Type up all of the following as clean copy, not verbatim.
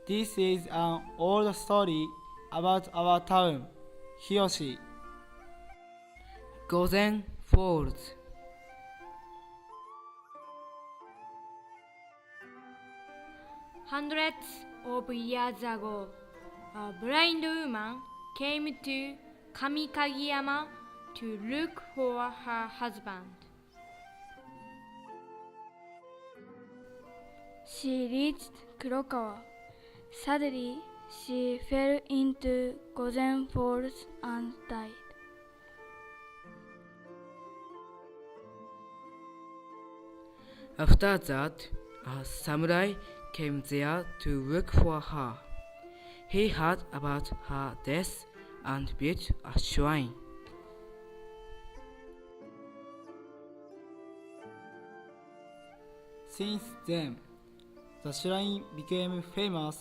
This is an old story about our town, Hiyoshi. Gozen Falls. Hundreds of years ago, a blind woman came to Kamikagiyama to look for her husband. She reached Kurokawa. Suddenly, she fell into Gozen Falls and died. After that, a samurai came there to look for her. He heard about her death and built a shrine. Since then, the shrine became famous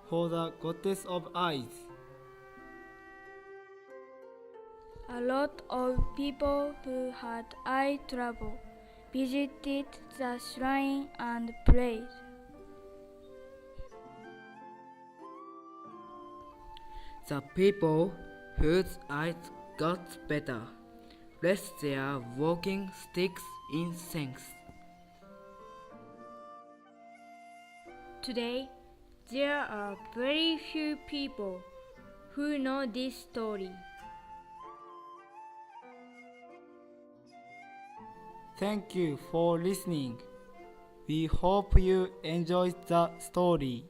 for the goddess of eyes. A lot of people who had eye trouble visited the shrine and prayed. The people whose eyes got better left their walking sticks in sinks. Today, there are very few people who know this story. Thank you for listening. We hope you enjoyed the story.